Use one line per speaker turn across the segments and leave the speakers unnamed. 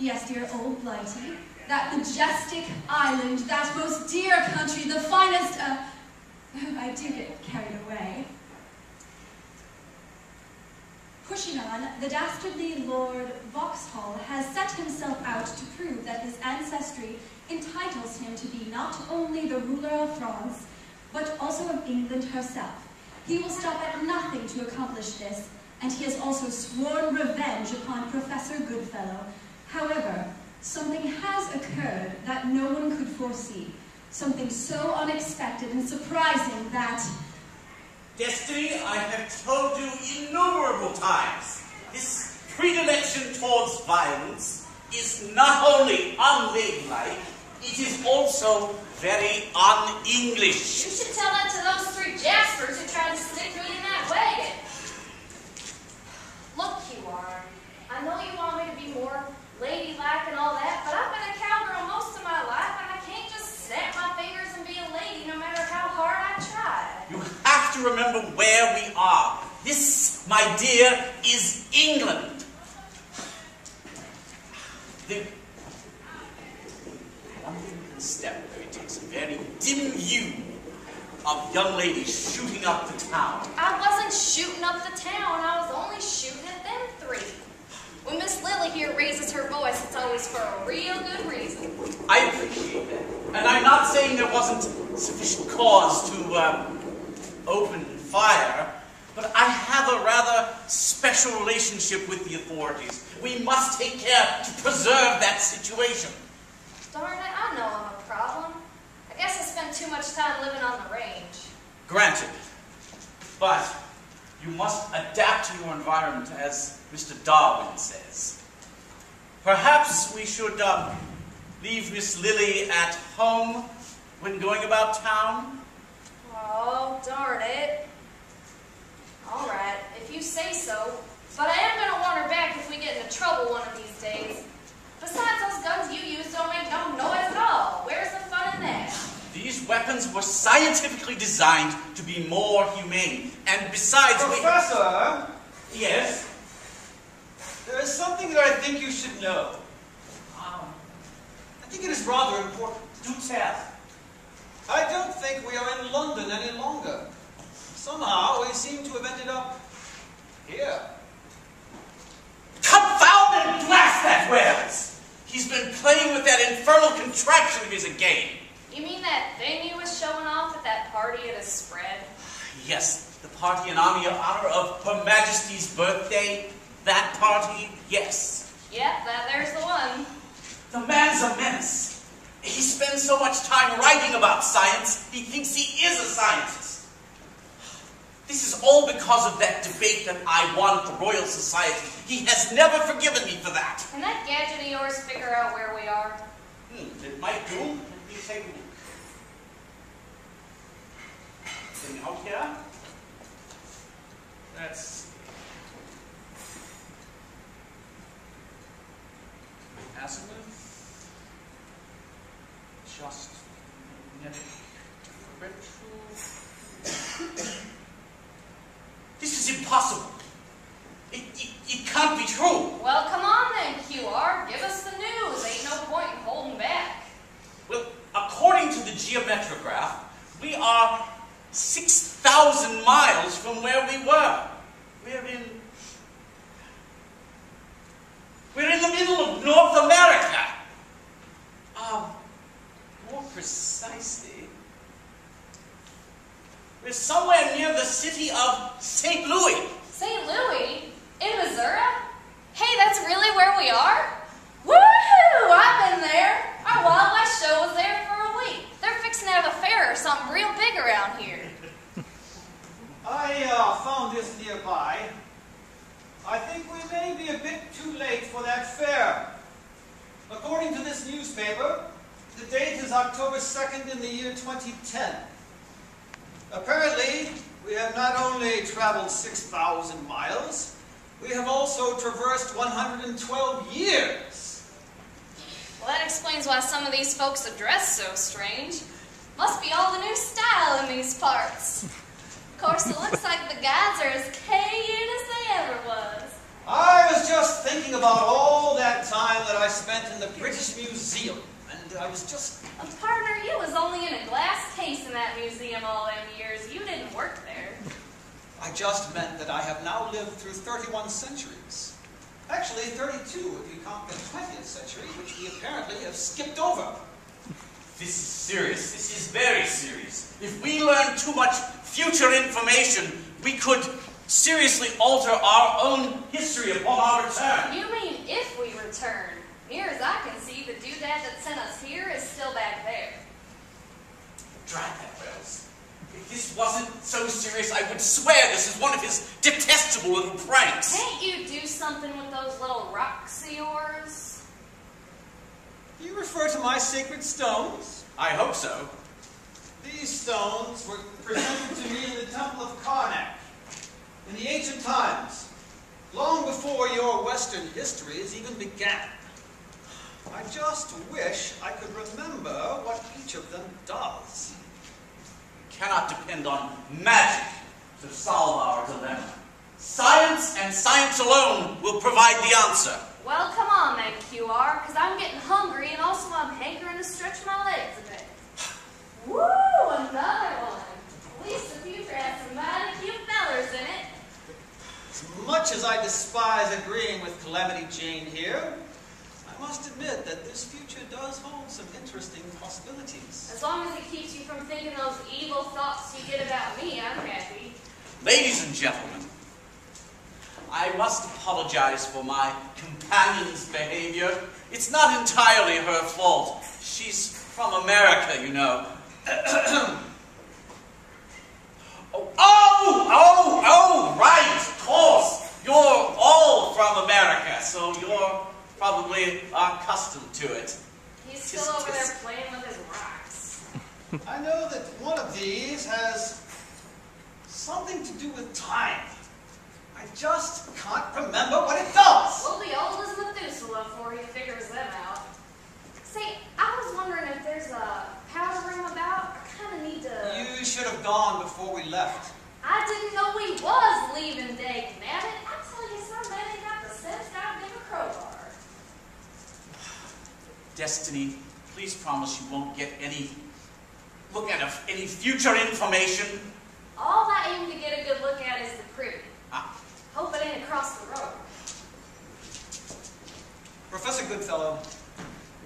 Yes, dear old Blighty. That majestic island, that most dear country, the finest, I do get carried away. Pushing on, the dastardly Lord Vauxhall has set himself out to prove that his ancestry entitles him to be not only the ruler of France, but also of England herself. He will stop at nothing to accomplish this, and he has also sworn revenge upon Professor Goodfellow. However, something has occurred that no one could foresee, something so unexpected and surprising that...
Destiny, I have told you innumerable times, this predilection towards violence is not only unladylike, it is also very un-English.
You should tell that to those three jaspers who tried to stick me in that wagon. Look, Q-Arm, I know you want me to be more ladylike and all that, but I've been a cowgirl most of my life, and I can't just snap my fingers and be a lady no matter how hard I try.
You have to remember where we are. This, my dear, is England. The London Constabulary takes a very dim view of young ladies shooting up the town.
I wasn't shooting up the town, I was only shooting at them three. When Miss Lily here raises her voice, it's always for a real good reason.
I appreciate that. And I'm not saying there wasn't sufficient cause to open fire, but I have a rather special relationship with the authorities. We must take care to preserve that situation.
Darn it, I know I'm a problem. I guess I spend too much time living on the range.
Granted. But you must adapt to your environment, as Mr. Darwin says. Perhaps we should leave Miss Lily at home when going about town?
Oh, darn it. All right, if you say so. But I am going to want her back if we get into trouble one of these days. Besides, those guns you use don't make no noise at all. Where's the fun in that?
These weapons were scientifically designed to be more humane. And besides,
Professor!
Yes?
There is something that I think you should know. I think it is rather important.
Do tell.
I don't think we are in London any longer. Somehow we seem to have ended up here.
Confound and blast that Wells! He's been playing with that infernal contraption of his again.
You mean that thing he was showing off at that party at his spread?
Yes, the party in honor of Her Majesty's birthday. That party, yes.
Yep, there's the one.
The man's a menace. He spends so much time writing about science, he thinks he is a scientist. This is all because of that debate that I won at the Royal Society. He has never forgiven me for that.
Can that gadget of yours figure out where we are?
It might do. Let me take a look. Anything out here? That's azimuth. Just magnetic differential. This is impossible. It can't be true.
Well, come on then, QR. Give us the news. Ain't no point in holding back.
Well, according to the geometrograph, we are 6,000 miles from where we were. We're in the middle of North America. More precisely, we're somewhere near the city of St. Louis.
St. Louis? In Missouri? Hey, that's really where we are? Woohoo! I've been there. Our Wild West show was there for a week. They're fixing to have a fair or something real big around here.
I found this nearby. I think we may be a bit too late for that fair. According to this newspaper, the date is October 2nd in the year 2010. Apparently, we have not only traveled 6,000 miles, we have also traversed 112 years.
Well, that explains why some of these folks are dressed so strange. Must be all the new style in these parts. Of course, it looks like the guys are as cayenne as they ever was.
I was just thinking about all that time that I spent in the British Museum, and I was just...
Partner, you was only in a glass case in that museum all them years. You didn't work there.
I just meant that I have now lived through 31 centuries. Actually, 32 if you count the 20th century, which we apparently have skipped over.
This is serious. This is very serious. If we learn too much future information, we could seriously alter our own history upon our return.
You mean if we return? Near as I can see, the doodad that sent us here is still back there.
Drat that, Wells. If this wasn't so serious, I would swear this is one of his detestable little pranks.
Can't you do something with those little rocks of yours?
You refer to my sacred stones?
I hope so.
These stones were presented to me in the Temple of Karnak in the ancient times, long before your Western histories even began. I just wish I could remember what each of them does.
We cannot depend on magic to solve our dilemma. Science and science alone will provide the answer.
Well, come on then, QR, because I'm getting hungry and also I'm hankering to stretch my legs a bit. Woo, another one. At least the future has some mighty cute fellers in it.
As much as I despise agreeing with Calamity Jane here, I must admit that this future does hold some interesting possibilities.
As long as it keeps you from thinking those evil thoughts you get about me, I'm happy.
Ladies and gentlemen, I must apologize for my companion's behavior. It's not entirely her fault. She's from America, you know. Oh, right, of course. You're all from America, so you're probably accustomed to it.
He's still over there playing with his rocks.
I know that one of these has something to do with time. I just can't remember what it does.
We'll be old as Methuselah before he figures them out. Say, I was wondering if there's a powder room about. I kind of need to...
You should have gone before we left.
I didn't know we was leaving, Dave. Nabbit. I tell you, some man ain't got the sense to give a crowbar.
Destiny, please promise you won't get any look at any future information.
All I aim to get a good look at is the privy. Hope it ain't across the road.
Professor Goodfellow,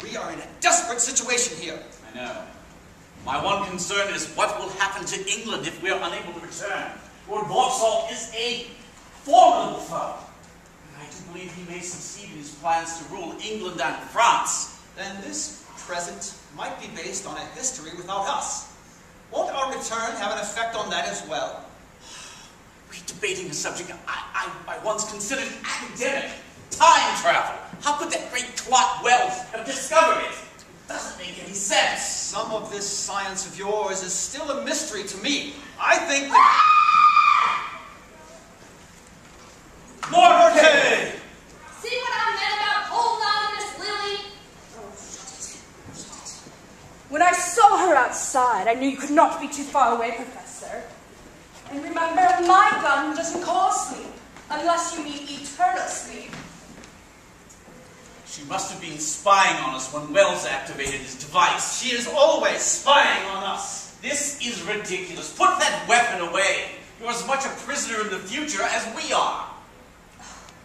we are in a desperate situation here.
I know. My one concern is what will happen to England if we are unable to return. Lord Vauxhall is a formidable foe. And I do believe he may succeed in his plans to rule England and France.
Then this present might be based on a history without us. Won't our return have an effect on that as well?
We're debating a subject I once considered academic. Time travel. How could that great clot Wells have discovered it? Doesn't make any sense.
Some of this science of yours is still a mystery to me. I think that...
Morte!
See what I meant about holding on to Miss Lily?
When I saw her outside, I knew you could not be too far away, Professor. And remember, my gun doesn't cause sleep, unless you mean eternal sleep.
She must have been spying on us when Wells activated his device.
She is always spying on us.
This is ridiculous. Put that weapon away. You're as much a prisoner in the future as we are.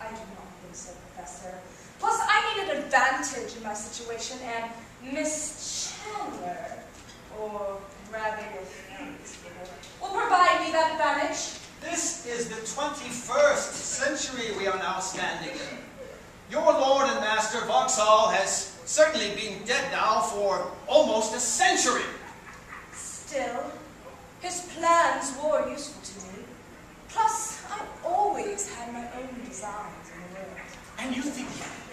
I do not think so, Professor. Plus, I need an advantage in my situation, and Miss Chandler, or rather your friends, will provide me that advantage.
This is the 21st century we are now standing in. Your Lord and Master Vauxhall has certainly been dead now for almost a century.
Still, his plans were useful to me. Plus, I've always had my own designs in the world.
And you think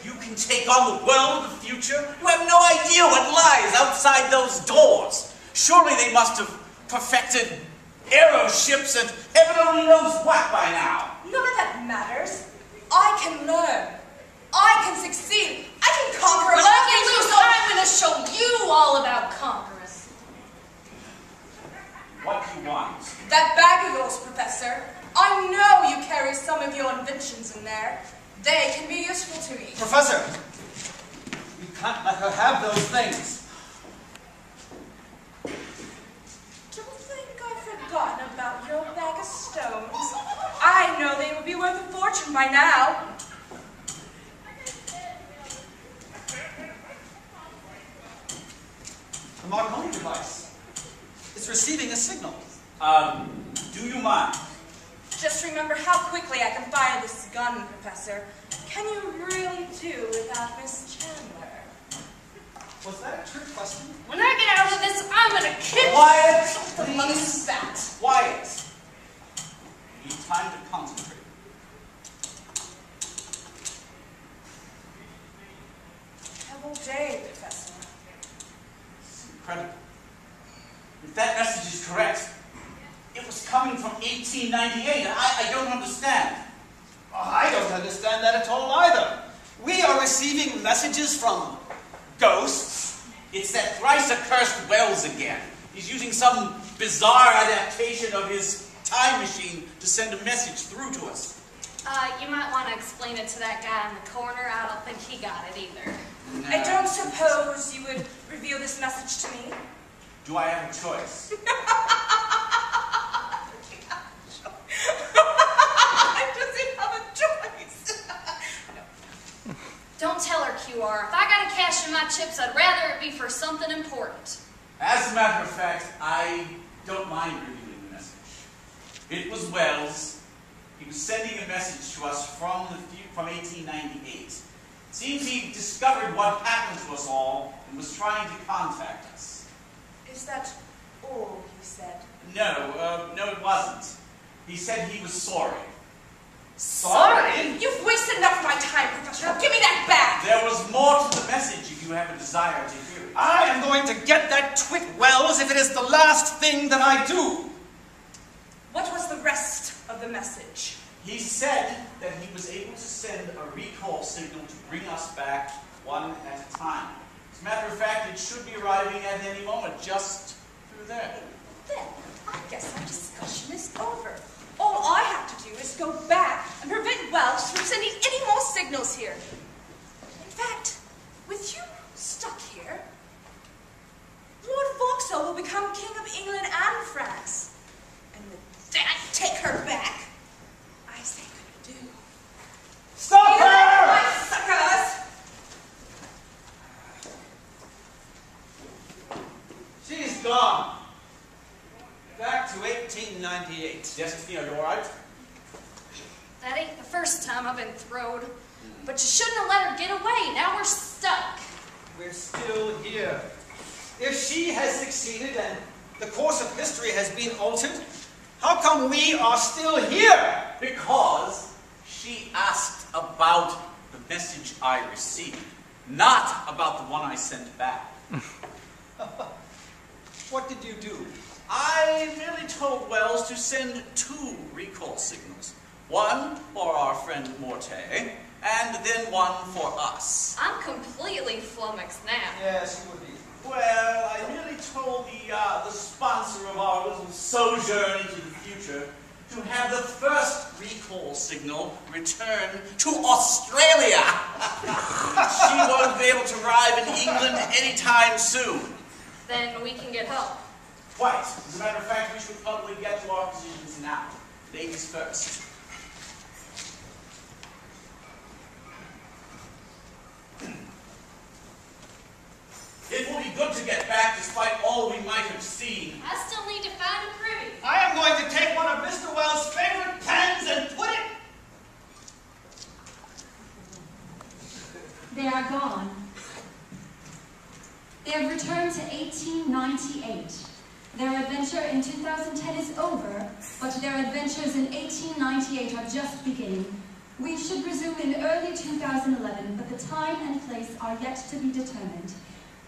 you can take on the world of the future? You have no idea what lies outside those doors. Surely they must have perfected aeroships and heaven only knows what by now.
None of that matters. I can learn. I can succeed. I can conquer.
Like you lose, I'm going to show you all about conquerors.
What do you want?
That bag of yours, Professor. I know you carry some of your inventions in there. They can be useful to me.
Professor, can't let her have those things.
Don't think I've forgotten about your bag of stones. I know they would be worth a fortune by now.
The Marconi device. It's receiving a signal.
Do you mind?
Just remember how quickly I can fire this gun, Professor. Can you really do without Miss Chandler?
Was that a trick question?
When I get out of this, I'm gonna kick
Quiet,
the
please.
mother's bat.
Quiet. You need time to concentrate.
Have all day, Professor.
It's incredible. If that message is correct, it was coming from 1898. I don't understand.
Oh, I don't understand that at all either. We are receiving messages from ghosts.
It's that thrice accursed Wells again. He's using some bizarre adaptation of his time machine to send a message through to us.
You might want to explain it to that guy in the corner. I don't think he got it either.
I don't suppose you would reveal this message to me?
Do I have a choice?
Does he have a choice?
Don't tell her, QR. If I gotta cash in my chips, I'd rather it be for something important.
As a matter of fact, I don't mind revealing the message. It was Wells. He was sending a message to us from 1898. It seems he discovered what happened to us all and was trying to contact us.
Is that all he said?
No, it wasn't. He said he was sorry.
Sorry?
You've wasted enough of my time, Professor. Now give me that back!
There was more to the message if you have a desire to hear it.
I am going to get that twit Wells if it is the last thing that I do.
What was the rest of the message?
He said that he was able to send a recall signal to bring us back one at a time. As a matter of fact, it should be arriving at any moment, just through there.
Then, I guess our discussion is over. All I have to do is go back and prevent Wells from sending any more signals here. In fact, with you stuck here, Lord Vauxhall will become King of England and France. And with that, take her back. I say good do.
Stop
Here,
her!
my suckers!
She's gone. Back to 1898.
Yes, Tina, you all right?
That ain't the first time I've been throwed. But you shouldn't have let her get away. Now we're stuck.
We're still here. If she has succeeded and the course of history has been altered, how come we are still here?
Because she asked about the message I received, not about the one I sent back.
What did you do?
I merely told Wells to send 2 recall signals. One for our friend Morte, and then one for us.
I'm completely flummoxed now.
Yes, you would be.
Well, I merely told the sponsor of our little sojourn into the future to have the first recall signal return to Australia. She won't be able to arrive in England anytime soon.
Then we can get help.
Quite. As a matter of fact, we should probably get to our positions now. Ladies first. It will be good to get back despite all we might have seen.
I still need to find a privy.
I am going to take one of Mr. Wells' favorite pens and put it...
They are gone. They have returned to 1898. Their adventure in 2010 is over, but their adventures in 1898 are just beginning. We should resume in early 2011, but the time and place are yet to be determined.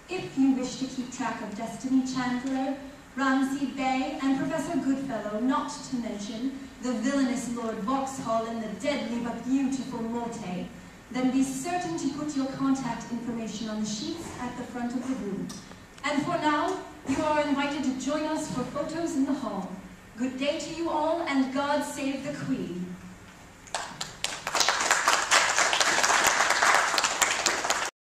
If you wish to keep track of Destiny Chandler, Ramsay Bay, and Professor Goodfellow, not to mention the villainous Lord Vauxhall and the deadly but beautiful Morte, then be certain to put your contact information on the sheets at the front of the room. And for now, you are invited to join us for photos in the hall. Good day to you all, and God save the Queen.